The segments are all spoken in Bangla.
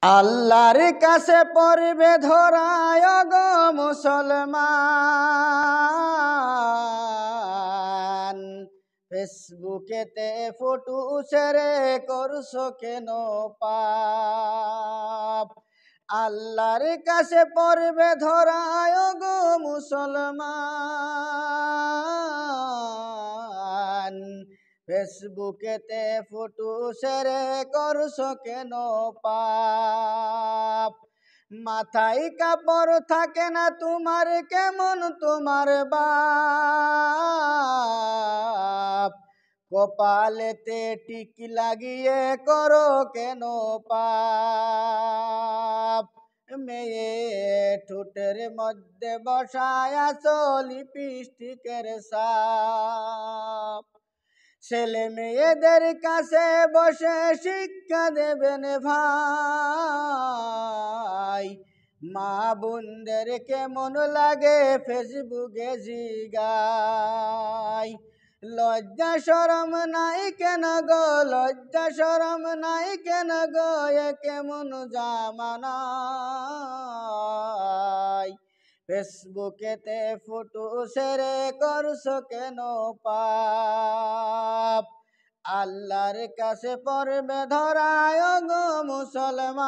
আল্লাহর কাছে পড়বে ধরায় গো মুসলমান, ফেসবুকেতে ফটো শেয়ারে করছো কেন পাপ। আল্লাহর কাছে পড়বে ধরায় গো মুসলমান, ফেসবুকেতে ফটো শেয়ারে করছো কেন পাপ। মাথায় কাপড় থাকে না তোমার, কেমন তোমার বাপ। কপালেতে টিকি লাগিয়ে করো কেন পাপ। মেয়ে ঠোঁটের মধ্যে বসায় আছো লিপস্টিকের ছাপ। ছেলে মেয়েদের কাছে বসে শিক্ষা দেবেন ভাই, মা বোনদের কেমন লাগে ফেসবুকে জিগাই। লজ্জা শরম নাই কেন গো, লজ্জা শরম নাই কেন গো, এ কেমন জামানা। ফেসবুকেতে ফটো শেয়ারে করছো কেন পাপ। আল্লাহর কাছে পড়বে ধরায় গো মুসলমান,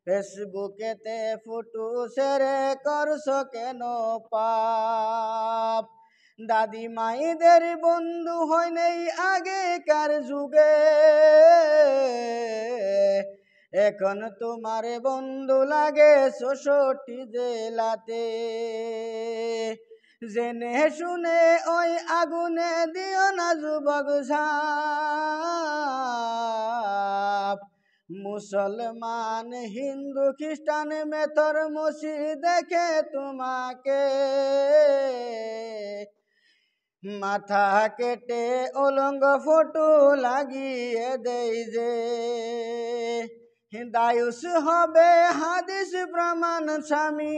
ফেসবুকেতে ফটো শেয়ারে করছো কেন পাপ। দাদি মাইদের বন্ধু হয় নাই আগেকার যুগে, এখন তোমার বন্ধু লাগে ৬৬ জেলাতে। জেনে শুনে ওই আগুনে দিও না যুবক ঝাঁপ। মুসলমান হিন্দু খ্রিস্টান মেথর মসজিদ দেখে তোমাকে, মাথা কেটে উলঙ্গ ফটো লাগিয়ে দেই যে। দায়ুস হবে হাদিস প্রমাণ স্বামী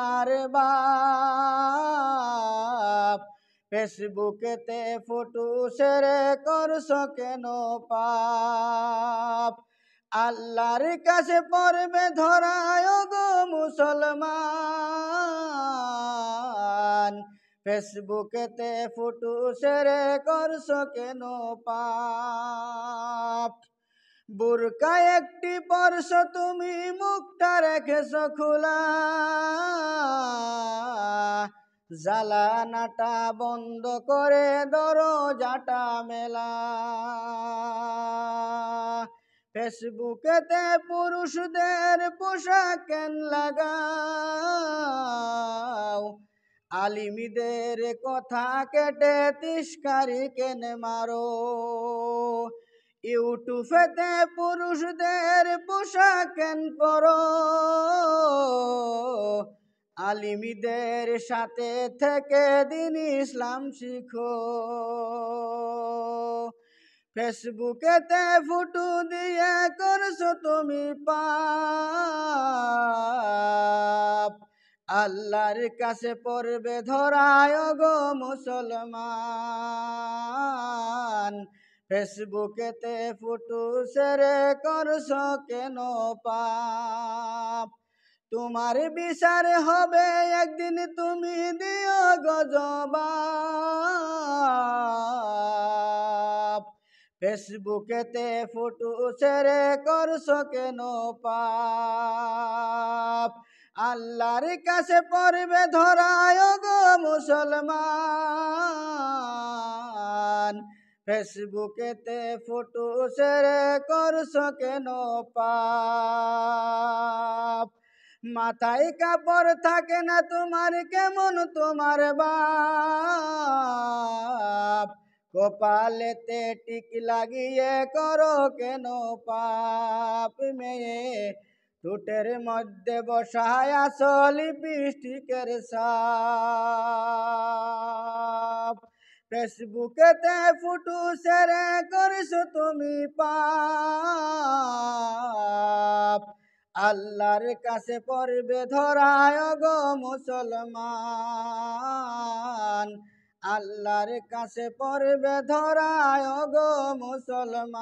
আর বাপ। ফেসবুকেতে ফটো শেয়ারে করছো কেন পাপ। আল্লাহর কাছে পড়বে ধরায় গো মুসলমান, ফেসবুকেতে ফটো শেয়ারে করছো কেন পাপ। বুরকা একটি পরছো তুমি, মুখটা রেখেছো খোলা, জ্বালানাটা বন্ধ করে দরজাটা মেলা। ফেসবুকেতে পুরুষদের পোশাক কেন লাগাও, আলিমীদের কথা কেটে তিস্কারি কেন মারো। ইউটিউবেতে পুরুষদের পোশাক কেন পরো, আলিমীদের সাথে থেকে দিন ইসলাম শিখো। ফেসবুকেতে ফটো দিয়ে করছো তুমি পাপ। আল্লাহর কাছে পড়বে ধরায় গো মুসলমান, ফেসবুকেতে ফটো শেয়ারে করছো কেন পাপ। তোমার বিচার হবে একদিন, তুমি দিও গো জবাব। ফেসবুকেতে ফটো শেয়ারে করছো কেন পাপ। আল্লাহর কাছে পড়বে ধরায় গো মুসলমান, ফেসবুকেতে ফটো শেয়ারে করছো কেন পাপ। মাথায় কাপড় থাকে না তোমার, কেমন তোমার বাপ। কপালেতে টিকি লাগিয়ে করো কেন পাপ। মেয়ে ঠোঁটের মধ্যে বসায় আছো লিপস্টিকের ছাপ। ফেসবুকেতে ফটো শেয়ারে করছো তুমি পাপ। আল্লাহর কাছে পড়বে ধরায় গো মুসলমান, আল্লাহর কাছে পড়বে ধরায় গো মুসলমান।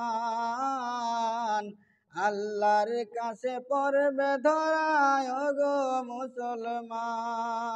ইমান আল্লাহর কাছে পড়বে ধরায় গো মুসলমান।